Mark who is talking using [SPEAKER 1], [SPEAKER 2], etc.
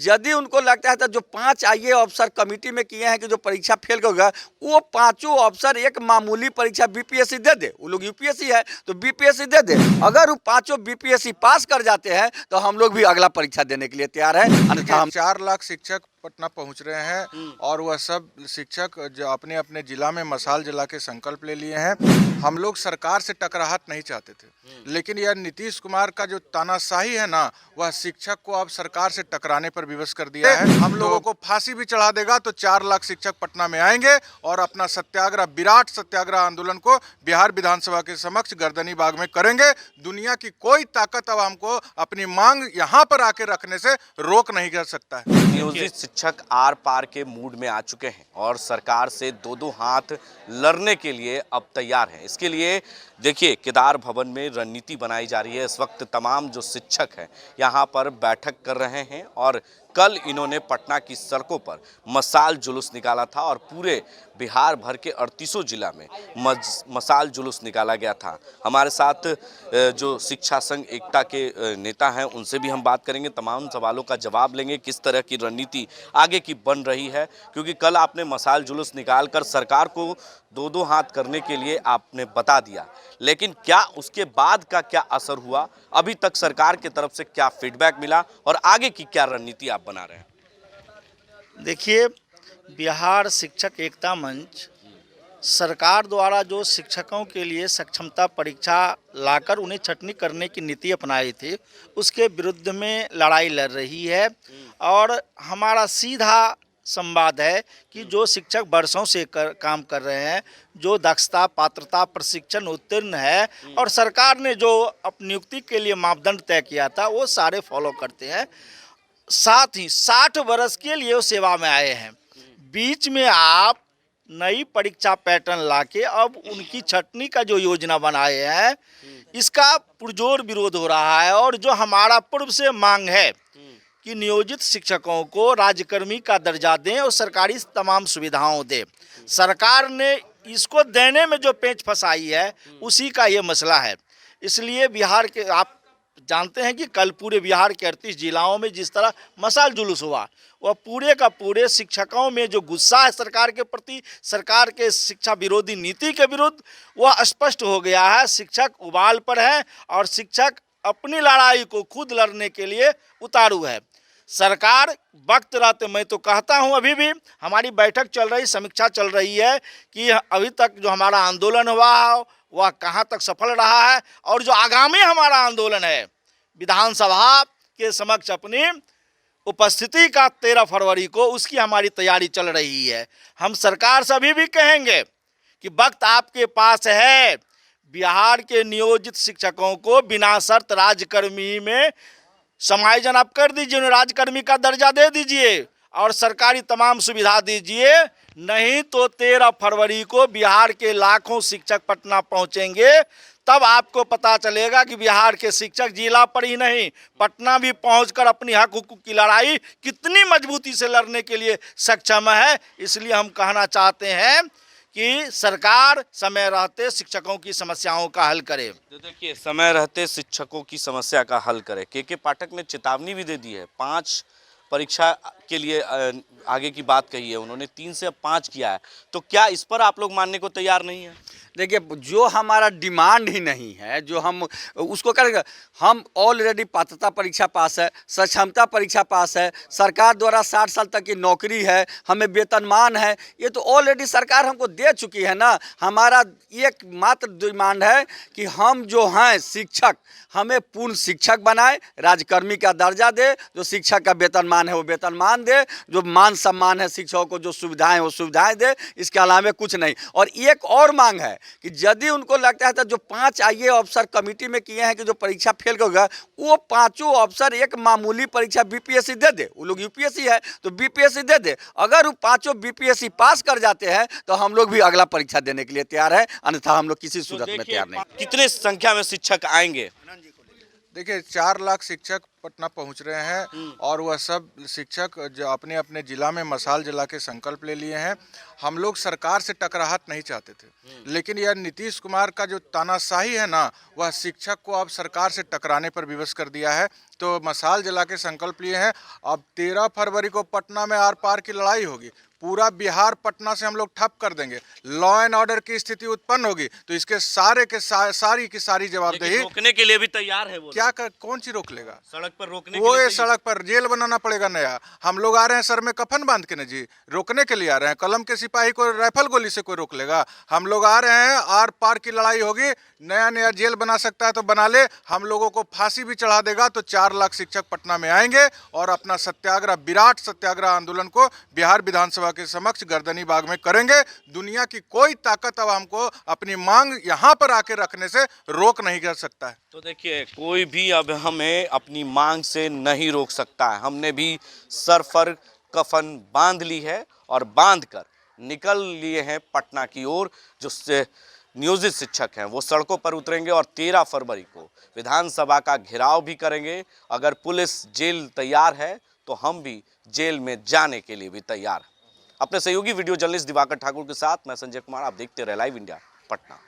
[SPEAKER 1] यदि उनको लगता है तो जो 5 आईए अफसर कमेटी में किए हैं कि जो परीक्षा फेल होगा, वो 5 अफसर एक मामूली परीक्षा बीपीएससी दे दे। वो लोग यूपीएससी है तो बीपीएससी दे दे। अगर वो 5 बीपीएससी पास कर जाते हैं तो हम लोग भी अगला परीक्षा देने के लिए तैयार है। अन्यथा हम
[SPEAKER 2] 4 लाख शिक्षक पटना पहुंच रहे हैं और वह सब शिक्षक जो अपने अपने जिला में मशाल जला के संकल्प ले लिए हैं। हम लोग सरकार से टकराहट नहीं चाहते थे, लेकिन यह नीतीश कुमार का जो तानाशाही है ना, वह शिक्षक को अब सरकार से टकराने पर विवश कर दिया है। हम लोगों को फांसी भी चढ़ा देगा तो 4 लाख शिक्षक पटना में आएंगे और अपना सत्याग्रह, विराट सत्याग्रह आंदोलन को बिहार विधानसभा के समक्ष गर्दनी बाग में करेंगे। दुनिया की कोई ताकत अब हमको अपनी मांग यहाँ पर आके रखने से रोक नहीं कर सकता है।
[SPEAKER 3] नियोजित शिक्षक आर पार के मूड में आ चुके हैं और सरकार से दो हाथ लड़ने के लिए अब तैयार हैं। इसके लिए देखिए, केदार भवन में रणनीति बनाई जा रही है। इस वक्त तमाम जो शिक्षक हैं यहाँ पर बैठक कर रहे हैं और कल इन्होंने पटना की सड़कों पर मशाल जुलूस निकाला था और पूरे बिहार भर के 38 जिला में मशाल जुलूस निकाला गया था। हमारे साथ जो शिक्षा संघ एकता के नेता हैं उनसे भी हम बात करेंगे, तमाम सवालों का जवाब लेंगे, किस तरह की रणनीति आगे की बन रही है। क्योंकि कल आपने मशाल जुलूस निकाल कर सरकार को दो हाथ करने के लिए आपने बता दिया, लेकिन क्या उसके बाद का क्या असर हुआ, अभी तक सरकार की तरफ से क्या फीडबैक मिला और आगे की क्या रणनीति आप बना रहे हैं?
[SPEAKER 4] देखिए, बिहार शिक्षक एकता मंच सरकार द्वारा जो शिक्षकों के लिए सक्षमता परीक्षा लाकर उन्हें छटनी करने की नीति अपनाई थी, उसके विरुद्ध में लड़ाई लड़ रही है। और हमारा सीधा संवाद है कि जो शिक्षक वर्षों से काम कर रहे हैं, जो दक्षता, पात्रता, प्रशिक्षण उत्तीर्ण है और सरकार ने जो अपनी नियुक्ति के लिए मापदंड तय किया था वो सारे फॉलो करते हैं। साथ ही 60 वर्ष के लिए वो सेवा में आए हैं। बीच में आप नई परीक्षा पैटर्न लाके अब उनकी छटनी का जो योजना बनाए हैं, इसका पुरजोर विरोध हो रहा है। और जो हमारा पूर्व से मांग है कि नियोजित शिक्षकों को राज्यकर्मी का दर्जा दें और सरकारी तमाम सुविधाओं दें, सरकार ने इसको देने में जो पेच फंसाई है उसी का ये मसला है। इसलिए बिहार के, आप जानते हैं कि कल पूरे बिहार के 38 जिलाओं में जिस तरह मशाल जुलूस हुआ, वह पूरे का पूरे शिक्षकों में जो गुस्सा है सरकार के प्रति, सरकार के शिक्षा विरोधी नीति के विरुद्ध, वह स्पष्ट हो गया है। शिक्षक उबाल पर है और शिक्षक अपनी लड़ाई को खुद लड़ने के लिए उतारू है। सरकार वक्त रहते, मैं तो कहता हूं, अभी भी हमारी बैठक चल रही, समीक्षा चल रही है कि अभी तक जो हमारा आंदोलन हुआ वह कहां तक सफल रहा है और जो आगामी हमारा आंदोलन है विधानसभा के समक्ष अपनी उपस्थिति का 13 फरवरी को, उसकी हमारी तैयारी चल रही है। हम सरकार से अभी भी कहेंगे कि वक्त आपके पास है, बिहार के नियोजित शिक्षकों को बिना शर्त राज्यकर्मी में समायोजन आप कर दीजिए, उन्हें राज्यकर्मी का दर्जा दे दीजिए और सरकारी तमाम सुविधा दीजिए। नहीं तो 13 फरवरी को बिहार के लाखों शिक्षक पटना पहुंचेंगे, तब आपको पता चलेगा कि बिहार के शिक्षक जिला पर ही नहीं, पटना भी पहुंचकर अपनी हक हुकूक की लड़ाई कितनी मजबूती से लड़ने के लिए सक्षम है। इसलिए हम कहना चाहते हैं कि सरकार समय रहते शिक्षकों की समस्याओं का हल करे।
[SPEAKER 3] तो देखिए, समय रहते शिक्षकों की समस्या का हल करे। के पाठक ने चेतावनी भी दे दी है, 5 परीक्षा के लिए आगे की बात कही है उन्होंने, 3 से अब 5 किया है। तो क्या इस पर आप लोग मानने को तैयार नहीं है?
[SPEAKER 1] देखिए, जो हमारा डिमांड ही नहीं है, जो हम उसको करेंगे, हम ऑलरेडी पात्रता परीक्षा पास है, सक्षमता परीक्षा पास है, सरकार द्वारा 60 साल तक की नौकरी है, हमें वेतनमान है, ये तो ऑलरेडी सरकार हमको दे चुकी है ना। हमारा एक मात्र डिमांड है कि हम जो हैं शिक्षक, हमें पूर्ण शिक्षक बनाए, राज्यकर्मी का दर्जा दे, जो शिक्षक का वेतनमान है वो वेतनमान दे, जो मान सम्मान है शिक्षकों को जो सुविधाएं वो सुविधाएं दे, इसके अलावा कुछ नहीं। और एक और मांग है कि यदि उनको लगता है तो जो 5 आईए अफसर कमेटी में किए हैं कि जो परीक्षा फेल होगा, वो 5 अफसर एक मामूली परीक्षा बीपीएससी दे दे। वो लोग यूपीएससी है तो बीपीएससी दे दे। अगर वो 5 बीपीएससी पास कर जाते हैं तो हम लोग भी अगला परीक्षा देने के लिए तैयार है, अन्यथा हम लोग किसी सूरत में तैयार नहीं।
[SPEAKER 3] कितने संख्या में शिक्षक आएंगे?
[SPEAKER 2] देखिए, 4 लाख शिक्षक पटना पहुंच रहे हैं और वह सब शिक्षक जो अपने अपने जिला में मशाल जला के संकल्प ले लिए हैं। हम लोग सरकार से टकराहट नहीं चाहते थे, लेकिन यह नीतीश कुमार का जो तानाशाही है ना, वह शिक्षक को अब सरकार से टकराने पर विवश कर दिया है। तो मशाल जला के संकल्प लिए हैं। अब 13 फरवरी को पटना में आर पार की लड़ाई होगी। पूरा बिहार पटना से हम लोग ठप कर देंगे। लॉ एंड ऑर्डर की स्थिति उत्पन्न होगी तो इसके सारी की सारी जवाबदेही
[SPEAKER 3] रोकने के लिए भी तैयार है वो।
[SPEAKER 2] क्या कौन सी रोक लेगा?
[SPEAKER 3] सड़क पर रोकने
[SPEAKER 2] वो
[SPEAKER 3] के लिए
[SPEAKER 2] ये सड़क पर जेल बनाना पड़ेगा नया। हम लोग आ रहे हैं सर में कफन बांध के न जी, रोकने के लिए आ रहे हैं। कलम के सिपाही को राइफल गोली से कोई रोक लेगा? हम लोग आ रहे हैं, आर पार की लड़ाई होगी। नया नया जेल बना सकता है तो बना ले, हम लोगों को फांसी भी चढ़ा देगा तो 4 लाख शिक्षक पटना में आएंगे और अपना सत्याग्रह, विराट सत्याग्रह आंदोलन को बिहार विधानसभा के समक्ष गर्दनी बाग में करेंगे। दुनिया की कोई ताकत अब हमको अपनी मांग यहाँ पर आके रखने से रोक नहीं कर सकता है।
[SPEAKER 3] तो देखिए, कोई भी अब हमें अपनी मांग से नहीं रोक सकता है। हमने भी सर पर कफन बांध ली है और बांध कर निकल लिए हैं पटना की ओर। जो नियोजित शिक्षक हैं वो सड़कों पर उतरेंगे और 13 फरवरी को विधानसभा का घेराव भी करेंगे। अगर पुलिस जेल तैयार है तो हम भी जेल में जाने के लिए भी तैयार हैं। अपने सहयोगी वीडियो जर्नलिस्ट दिवाकर ठाकुर के साथ मैं संजय कुमार। आप देखते रहे लाइव इंडिया पटना।